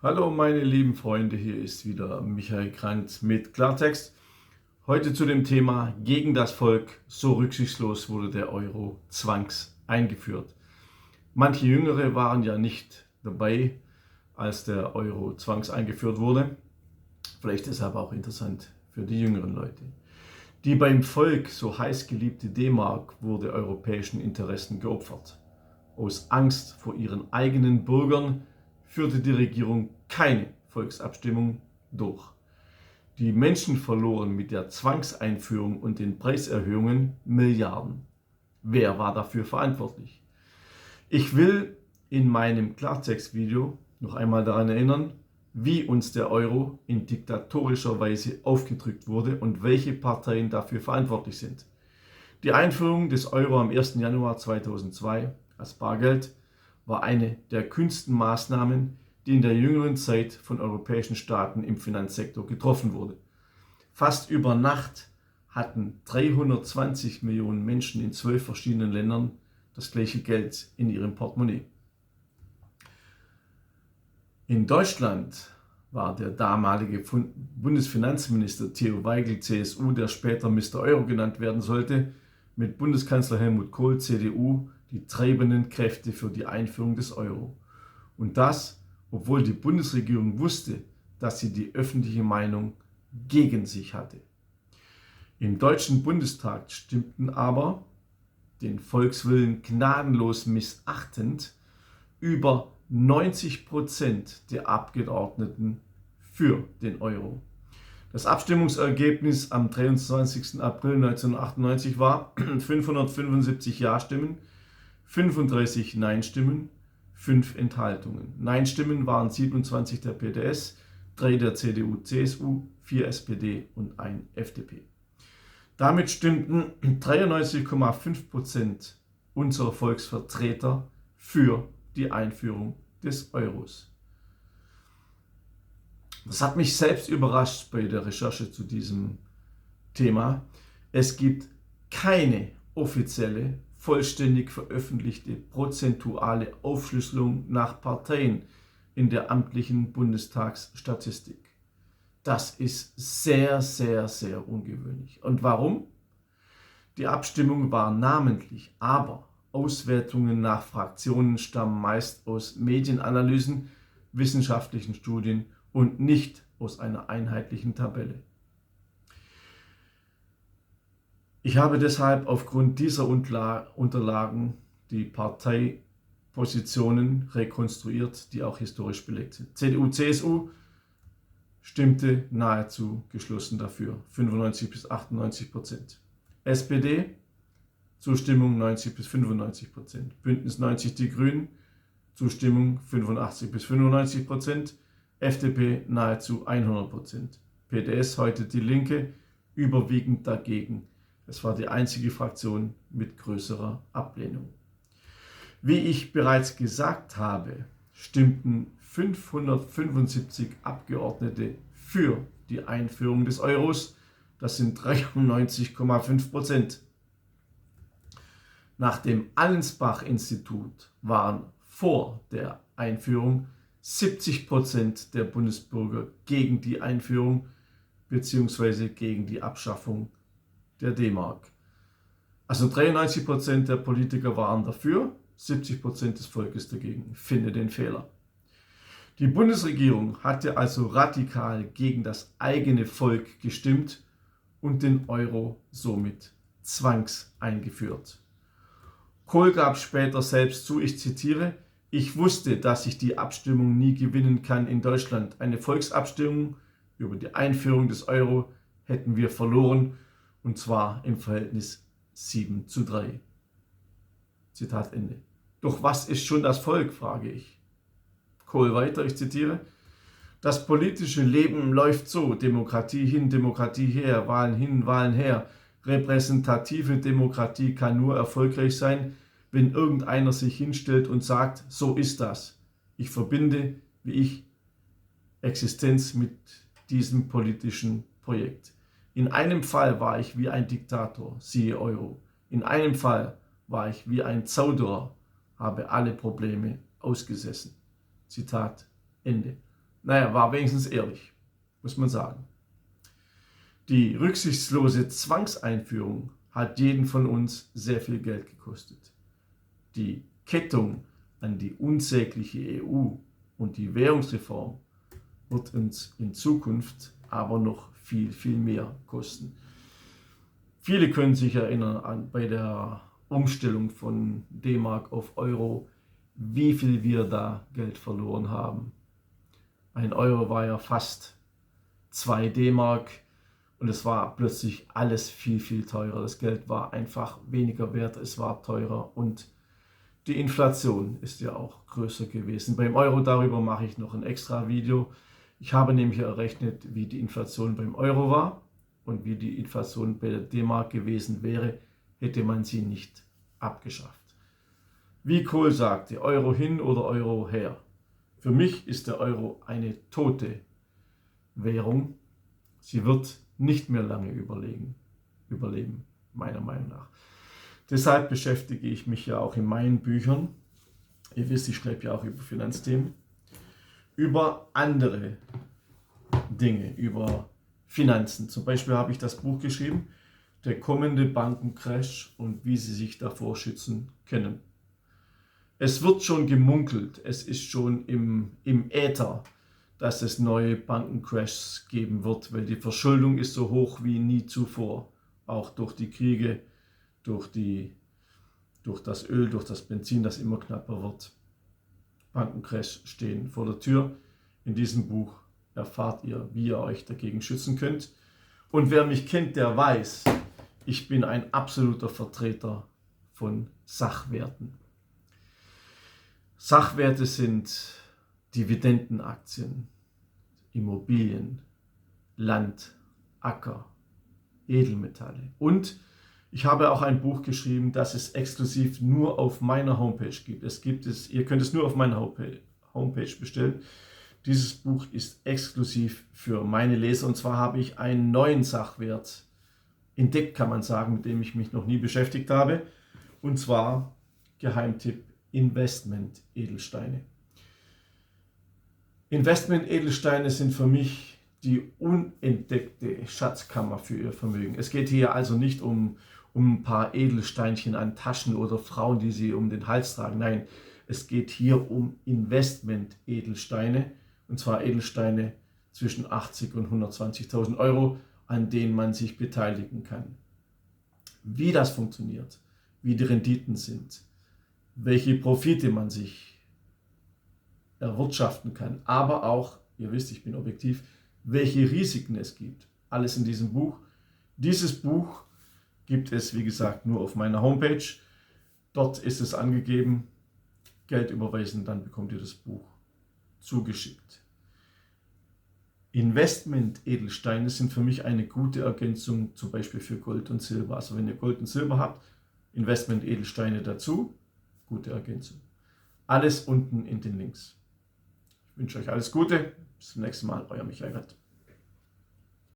Hallo meine lieben Freunde, hier ist wieder Michael Grant mit Klartext. Heute zu dem Thema gegen das Volk, so rücksichtslos wurde der Euro zwangs eingeführt. Manche Jüngere waren ja nicht dabei, als der Euro zwangs eingeführt wurde. Vielleicht deshalb auch interessant für die jüngeren Leute. Die beim Volk so heiß geliebte D-Mark wurde europäischen Interessen geopfert. Aus Angst vor ihren eigenen Bürgern führte die Regierung keine Volksabstimmung durch. Die Menschen verloren mit der Zwangseinführung und den Preiserhöhungen Milliarden. Wer war dafür verantwortlich? Ich will in meinem Klartextvideo noch einmal daran erinnern, wie uns der Euro in diktatorischer Weise aufgedrückt wurde und welche Parteien dafür verantwortlich sind. Die Einführung des Euro am 1. Januar 2002 als Bargeld war eine der kühnsten Maßnahmen, die in der jüngeren Zeit von europäischen Staaten im Finanzsektor getroffen wurde. Fast über Nacht hatten 320 Millionen Menschen in 12 verschiedenen Ländern das gleiche Geld in ihrem Portemonnaie. In Deutschland war der damalige Bundesfinanzminister Theo Weigel, CSU, der später Mr. Euro genannt werden sollte, mit Bundeskanzler Helmut Kohl, CDU, die treibenden Kräfte für die Einführung des Euro. Und das, obwohl die Bundesregierung wusste, dass sie die öffentliche Meinung gegen sich hatte. Im Deutschen Bundestag stimmten aber, den Volkswillen gnadenlos missachtend, über 90% der Abgeordneten für den Euro. Das Abstimmungsergebnis am 23. April 1998 war 575 Ja-Stimmen, 35 Nein-Stimmen, 5 Enthaltungen. Nein-Stimmen waren 27 der PDS, 3 der CDU-CSU, 4 SPD und 1 FDP. Damit stimmten 93,5% unserer Volksvertreter für die Einführung des Euros. Das hat mich selbst überrascht bei der Recherche zu diesem Thema. Es gibt keine offizielle, vollständig veröffentlichte prozentuale Aufschlüsselung nach Parteien in der amtlichen Bundestagsstatistik. Das ist sehr, sehr, sehr ungewöhnlich. Und warum? Die Abstimmung war namentlich, aber Auswertungen nach Fraktionen stammen meist aus Medienanalysen, wissenschaftlichen Studien und nicht aus einer einheitlichen Tabelle. Ich habe deshalb aufgrund dieser Unterlagen die Parteipositionen rekonstruiert, die auch historisch belegt sind. CDU-CSU stimmte nahezu geschlossen dafür, 95-98%. SPD, Zustimmung 90-95%. Bündnis 90 Die Grünen, Zustimmung 85-95%. FDP nahezu 100%. PDS, heute Die Linke, überwiegend dagegen. Es war die einzige Fraktion mit größerer Ablehnung. Wie ich bereits gesagt habe, stimmten 575 Abgeordnete für die Einführung des Euros. Das sind 93,5%. Nach dem Allensbach-Institut waren vor der Einführung 70% der Bundesbürger gegen die Einführung bzw. gegen die Abschaffung der D-Mark. Also 93% der Politiker waren dafür, 70% des Volkes dagegen. Finde den Fehler. Die Bundesregierung hatte also radikal gegen das eigene Volk gestimmt und den Euro somit zwangs eingeführt. Kohl gab später selbst zu, ich zitiere: Ich wusste, dass ich die Abstimmung nie gewinnen kann in Deutschland. Eine Volksabstimmung über die Einführung des Euro hätten wir verloren, und zwar im Verhältnis 7:3. Zitat Ende. Doch was ist schon das Volk, frage ich. Kohl weiter, ich zitiere: Das politische Leben läuft so: Demokratie hin, Demokratie her, Wahlen hin, Wahlen her. Repräsentative Demokratie kann nur erfolgreich sein, wenn irgendeiner sich hinstellt und sagt, so ist das. Ich verbinde, wie ich, Existenz mit diesem politischen Projekt. In einem Fall war ich wie ein Diktator, siehe Euro. In einem Fall war ich wie ein Zauderer, habe alle Probleme ausgesessen. Zitat Ende. Naja, war wenigstens ehrlich, muss man sagen. Die rücksichtslose Zwangseinführung hat jeden von uns sehr viel Geld gekostet. Die Kettung an die unsägliche EU und die Währungsreform wird uns in Zukunft aber noch viel, viel mehr kosten. Viele können sich erinnern an bei der Umstellung von D-Mark auf Euro, wie viel wir da Geld verloren haben. Ein Euro war ja fast 2 D-Mark und es war plötzlich alles viel, viel teurer. Das Geld war einfach weniger wert, es war teurer und die Inflation ist ja auch größer gewesen. Beim Euro, darüber mache ich noch ein extra Video. Ich habe nämlich errechnet, wie die Inflation beim Euro war und wie die Inflation bei der D-Mark gewesen wäre, hätte man sie nicht abgeschafft. Wie Kohl sagte, Euro hin oder Euro her. Für mich ist der Euro eine tote Währung. Sie wird nicht mehr lange überleben, meiner Meinung nach. Deshalb beschäftige ich mich ja auch in meinen Büchern, ihr wisst, ich schreibe ja auch über Finanzthemen, über andere Dinge, über Finanzen. Zum Beispiel habe ich das Buch geschrieben, Der kommende Bankencrash und wie Sie sich davor schützen können. Es wird schon gemunkelt, es ist schon im Äther, dass es neue Bankencrashs geben wird, weil die Verschuldung ist so hoch wie nie zuvor, auch durch die Kriege, durch das Öl, durch das Benzin, das immer knapper wird. Bankencrash stehen vor der Tür. In diesem Buch erfahrt ihr, wie ihr euch dagegen schützen könnt. Und wer mich kennt, der weiß, ich bin ein absoluter Vertreter von Sachwerten. Sachwerte sind Dividendenaktien, Immobilien, Land, Acker, Edelmetalle. Und ich habe auch ein Buch geschrieben, das es exklusiv nur auf meiner Homepage gibt. Ihr könnt es nur auf meiner Homepage bestellen. Dieses Buch ist exklusiv für meine Leser. Und zwar habe ich einen neuen Sachwert entdeckt, kann man sagen, mit dem ich mich noch nie beschäftigt habe. Und zwar Geheimtipp Investment-Edelsteine. Investment-Edelsteine sind für mich die unentdeckte Schatzkammer für Ihr Vermögen. Es geht hier also nicht um ein paar Edelsteinchen an Taschen oder Frauen, die Sie um den Hals tragen. Nein, es geht hier um Investment-Edelsteine, und zwar Edelsteine zwischen 80.000 und 120.000 Euro, an denen man sich beteiligen kann. Wie das funktioniert, wie die Renditen sind, welche Profite man sich erwirtschaften kann, aber auch, ihr wisst, ich bin objektiv, welche Risiken es gibt. Alles in diesem Buch. Dieses Buch gibt es, wie gesagt, nur auf meiner Homepage. Dort ist es angegeben, Geld überweisen, dann bekommt ihr das Buch zugeschickt. Investment-Edelsteine sind für mich eine gute Ergänzung, zum Beispiel für Gold und Silber. Also wenn ihr Gold und Silber habt, Investment-Edelsteine dazu, gute Ergänzung. Alles unten in den Links. Ich wünsche euch alles Gute. Bis zum nächsten Mal. Euer Michael Gott.